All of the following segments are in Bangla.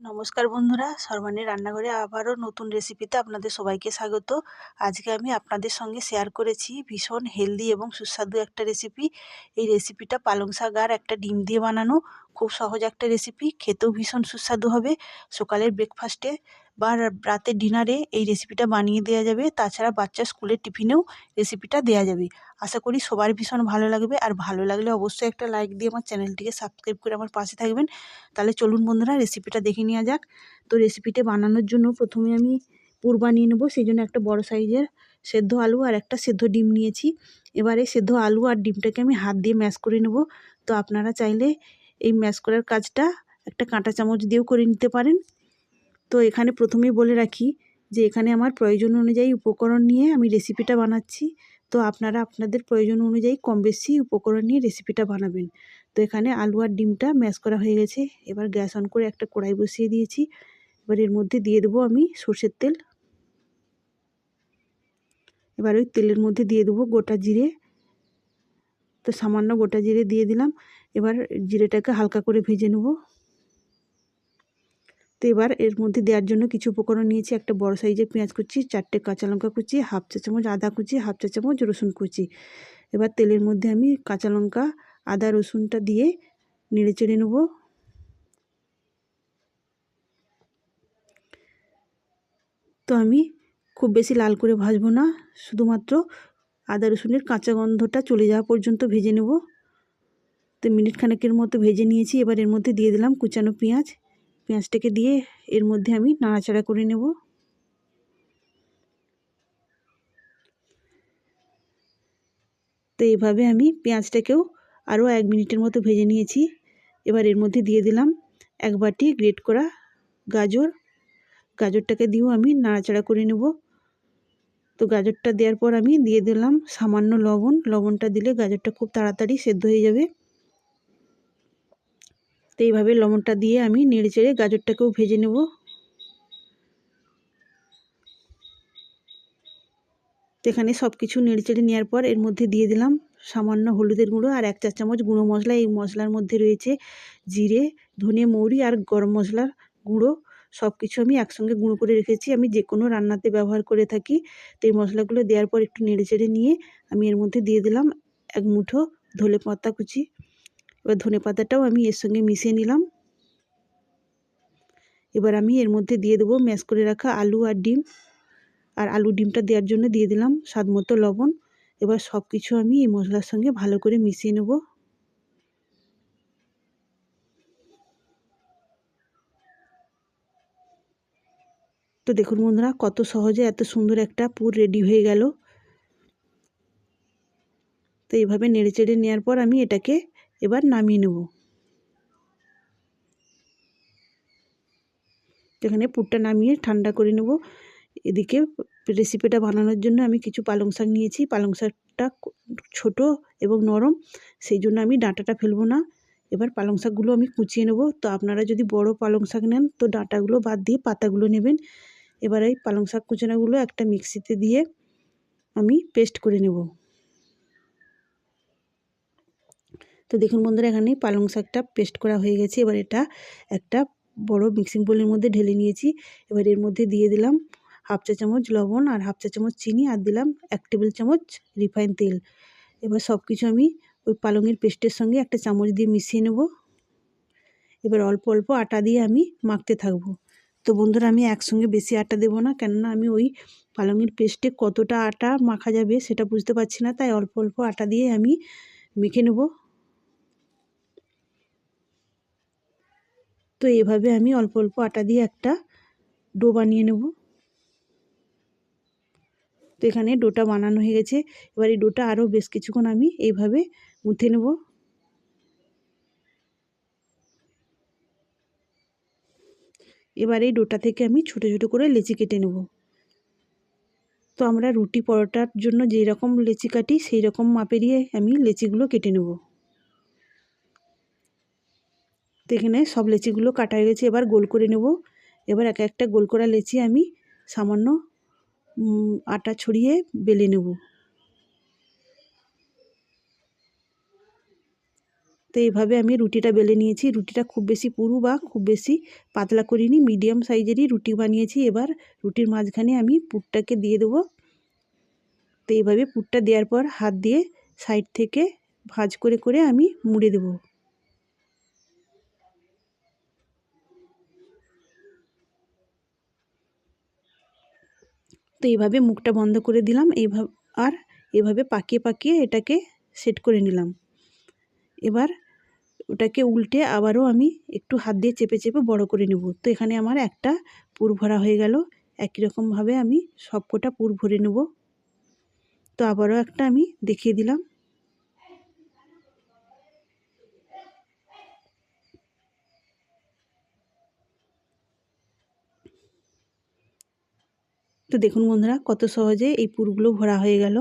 নমস্কার বন্ধুরা, সর্বাণীর রান্নাঘরে আবারও নতুন রেসিপিতে আপনাদের সবাইকে স্বাগত। আজকে আমি আপনাদের সঙ্গে শেয়ার করেছি ভীষণ হেলদি এবং সুস্বাদু একটা রেসিপি। এই রেসিপিটা পালং শাক আর একটা ডিম দিয়ে বানানো, খুব সহজ একটা রেসিপি, খেতেও ভীষণ সুস্বাদু হবে। সকালের ব্রেকফাস্টে বা রাতের ডিনারে এই রেসিপিটা বানিয়ে দেওয়া যাবে। তাছাড়া বাচ্চা স্কুলের টিফিনেও রেসিপিটা দেওয়া যাবে। আশা করি সবার ভীষণ ভালো লাগবে, আর ভালো লাগলে অবশ্যই একটা লাইক দিয়ে আমার চ্যানেলটিকে সাবস্ক্রাইব করে আমার পাশে থাকবেন। তাহলে চলুন বন্ধুরা, রেসিপিটা দেখে নেওয়া যাক। তো রেসিপিটা বানানোর জন্য প্রথমে আমি পুর বানিয়ে নেবো। সেই জন্য একটা বড় সাইজের সেদ্ধ আলু আর একটা সেদ্ধ ডিম নিয়েছি। এবারে সেদ্ধ আলু আর ডিমটাকে আমি হাত দিয়ে ম্যাশ করে নেব। তো আপনারা চাইলে এই ম্যাশ করার কাজটা একটা কাঁটা চামচ দিয়েও করে নিতে পারেন। তো এখানে প্রথমেই বলে রাখি যে এখানে আমার প্রয়োজন অনুযায়ী উপকরণ নিয়ে আমি রেসিপিটা বানাচ্ছি। তো আপনারা আপনাদের প্রয়োজন অনুযায়ী কম বেশি উপকরণ নিয়ে রেসিপিটা বানাবেন। তো এখানে আলু আর ডিমটা ম্যাশ করা হয়ে গেছে। এবার গ্যাস অন করে একটা কড়াই বসিয়ে দিয়েছি। এবার এর মধ্যে দিয়ে দেবো আমি সর্ষের তেল। এবার ওই তেলের মধ্যে দিয়ে দেবো গোটা জিরে। তো সামান্য গোটা জিরে দিয়ে দিলাম। এবার জিরেটাকে হালকা করে ভেজে নেব। তো এবার এর মধ্যে দেওয়ার জন্য কিছু উপকরণ নিয়েছি। একটা বড় সাইজের পেঁয়াজ কুচি, 4টে কাঁচা লঙ্কা কুচি, হাফ চা চামচ আদা কুচি, হাফ চা চামচ রসুন কুচি। এবার তেলের মধ্যে আমি কাঁচা লঙ্কা, আদা, রসুনটা দিয়ে নেড়ে চেড়ে নেব। তো আমি খুব বেশি লাল করে ভাজবো না, শুধুমাত্র আদা রসুনের কাঁচা গন্ধটা চলে যাওয়া পর্যন্ত ভেজে নেব। তো মিনিট খানেকের মতো ভেজে নিয়েছি। এবার এর মধ্যে দিয়ে দিলাম কুচানো পেঁয়াজ। পেঁয়াজটাকে দিয়ে এর মধ্যে আমি নাড়াচাড়া করে নেব। তো এইভাবে আমি পেঁয়াজটাকেও আরও 1 মিনিটের মতো ভেজে নিয়েছি। এবার এর মধ্যে দিয়ে দিলাম 1 বাটি গ্রেট করা গাজর। গাজরটাকে দিয়েও আমি নাড়াচাড়া করে নেব। তো গাজরটা দেওয়ার পর আমি দিয়ে দিলাম সামান্য লবণ। লবণটা দিলে গাজরটা খুব তাড়াতাড়ি সেদ্ধ হয়ে যাবে। তো এইভাবে লবণটা দিয়ে আমি নেড়ে চেড়ে গাজরটাকেও ভেজে নেব। তো এখানে সব কিছু নেড়ে চেড়ে নেওয়ার পর এর মধ্যে দিয়ে দিলাম সামান্য হলুদের গুঁড়ো আর 1 চা চামচ গুঁড়ো মশলা। এই মশলার মধ্যে রয়েছে জিরে, ধনে, মৌরি আর গরম মশলার গুঁড়ো। সব কিছু আমি একসঙ্গে গুঁড়ো করে রেখেছি। আমি যে কোনো রান্নাতে ব্যবহার করে থাকি। তো এই মশলাগুলো দেওয়ার পর একটু নেড়ে চেড়ে নিয়ে আমি এর মধ্যে দিয়ে দিলাম 1 মুঠো ধনে পাতা কুচি। এবার ধনে পাতাটাও আমি এর সঙ্গে মিশিয়ে নিলাম। এবার আমি এর মধ্যে দিয়ে দেবো ম্যাশ করে রাখা আলু আর ডিম। আর আলু ডিমটা দেওয়ার জন্য দিয়ে দিলাম স্বাদ মতো লবণ। এবার সব কিছু আমি এই মশলার সঙ্গে ভালো করে মিশিয়ে নেব। তো দেখুন বন্ধুরা, কত সহজে এত সুন্দর একটা পুর রেডি হয়ে গেল। তো এইভাবে নেড়ে চেড়ে নেওয়ার পর আমি এটাকে এবার নামিয়ে নেব। এখানে পুরটা নামিয়ে ঠান্ডা করে নেব। এদিকে রেসিপিটা বানানোর জন্য আমি কিছু পালং শাক নিয়েছি। পালং শাকটা ছোট এবং নরম, সেই জন্য আমি ডাঁটাটা ফেলবো না। এবার পালং শাকগুলো আমি কুচিয়ে নেব। তো আপনারা যদি বড় পালং শাক নেন তো ডাঁটাগুলো বাদ দিয়ে পাতাগুলো নেবেন। এবার এই পালং শাক কুচানোগুলো একটা মিক্সিতে দিয়ে আমি পেস্ট করে নেব। তো দেখুন বন্ধুরা, এখানে পালং শাকটা পেস্ট করা হয়ে গেছে। এবার এটা একটা বড় মিক্সিং বোলের মধ্যে ঢেলে নিয়েছি। এবার এর মধ্যে দিয়ে দিলাম হাফ চা চামচ লবণ আর হাফ চা চামচ চিনি, আর দিলাম 1 টেবিল চামচ রিফাইন তেল। এবার সব কিছু আমি ওই পালংয়ের পেস্টের সঙ্গে একটা চামচ দিয়ে মিশিয়ে নেব। এবার অল্প অল্প আটা দিয়ে আমি মাখতে থাকবো। তো বন্ধুরা, আমি একসঙ্গে বেশি আটা দেবো না, কেননা আমি ওই পালংয়ের পেস্টে কতটা আটা মাখা যাবে সেটা বুঝতে পারছি না। তাই অল্প অল্প আটা দিয়ে আমি মেখে নেব। তো এভাবে আমি অল্প অল্প আটা দিয়ে একটা ডো বানিয়ে নেব। তো এখানে ডোটা বানানো হয়ে গেছে। এবার এই ডোটা আরও বেশ কিছুক্ষণ আমি এইভাবে মুথে নেব। এবার এই ডোটা থেকে আমি ছোট ছোট করে লেচি কেটে নেব। তো আমরা রুটি পরোটার জন্য যেই রকম লেচি কাটি সেই রকম মাপেরই আমি লেচিগুলো কেটে নেব। তো এখানে সব লেচিগুলো কাটা হয়ে গেছে। এবার গোল করে নেব। এবার এক একটা গোল করা লেচি আমি সামান্য আটা ছড়িয়ে বেলে নেব। তো এইভাবে আমি রুটিটা বেলে নিয়েছি। রুটিটা খুব বেশি পুরু বা খুব বেশি পাতলা করিনি, মিডিয়াম সাইজেরই রুটি বানিয়েছি। এবার রুটির মাঝখানে আমি পুরটাকে দিয়ে দেবো। তো এইভাবে পুরটা দেওয়ার পর হাত দিয়ে সাইড থেকে ভাঁজ করে করে আমি মুড়ে দেবো। তো এইভাবে মুখটা বন্ধ করে দিলাম। এভাবে পাকিয়ে পাকিয়ে এটাকে সেট করে নিলাম। এবার ওটাকে উল্টে আবারও আমি একটু হাত দিয়ে চেপে চেপে বড় করে নেব। তো এখানে আমার একটা পুর ভরা হয়ে গেল। একই রকমভাবে আমি সবকটা পুর ভরে নেব। তো আবারও একটা আমি দেখিয়ে দিলাম। তো দেখুন বন্ধুরা, কত সহজে এই পুরগুলো ভরা হয়ে গেল।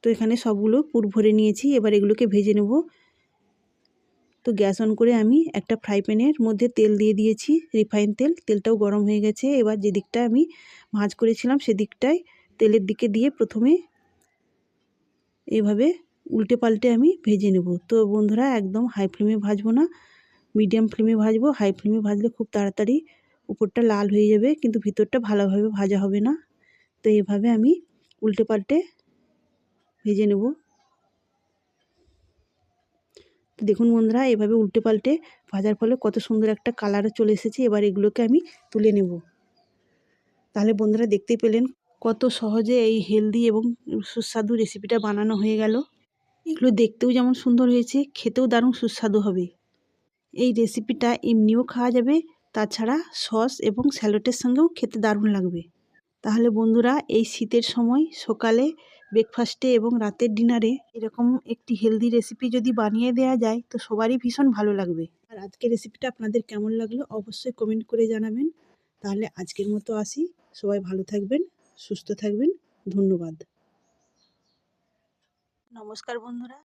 তো এখানে সবগুলো পুর ভরে নিয়েছি। এবার এগুলোকে ভেজে নেব। তো গ্যাস অন করে আমি একটা ফ্রাই প্যানের মধ্যে তেল দিয়ে দিয়েছি, রিফাইন তেল। তেলটাও গরম হয়ে গেছে। এবার যে দিকটা আমি ভাঁজ করেছিলাম সেদিকটায় তেলের দিকে দিয়ে প্রথমে এইভাবে উল্টে পাল্টে আমি ভেজে নেব। তো বন্ধুরা, একদম হাই ফ্লেমে ভাজবো না, মিডিয়াম ফ্লেমে ভাজবো। হাই ফ্লেমে ভাজলে খুব তাড়াতাড়ি উপরটা লাল হয়ে যাবে, কিন্তু ভিতরটা ভালোভাবে ভাজা হবে না। তো এইভাবে আমি উল্টে পাল্টে ভেজে নেব। তো দেখুন বন্ধুরা, এভাবে উল্টে পাল্টে ভাজার ফলে কত সুন্দর একটা কালারও চলে এসেছে। এবার এগুলোকে আমি তুলে নেব। তাহলে বন্ধুরা, দেখতেই পেলেন কত সহজে এই হেলদি এবং সুস্বাদু রেসিপিটা বানানো হয়ে গেল। এগুলো দেখতেও যেমন সুন্দর হয়েছে, খেতেও দারুণ সুস্বাদু হবে। এই রেসিপিটা এমনিও খাওয়া যাবে, তাছাড়া সস এবং স্যালাডের সঙ্গেও খেতে দারুণ লাগবে। তাহলে বন্ধুরা, এই শীতের সময় সকালে ব্রেকফাস্টে এবং রাতের ডিনারে এরকম একটি হেলদি রেসিপি যদি বানিয়ে দেওয়া যায় তো সবারই ভীষণ ভালো লাগবে। আর আজকের রেসিপিটা আপনাদের কেমন লাগলো অবশ্যই কমেন্ট করে জানাবেন। তাহলে আজকের মতো আসি। সবাই ভালো থাকবেন, সুস্থ থাকবেন। ধন্যবাদ। নমস্কার বন্ধুরা।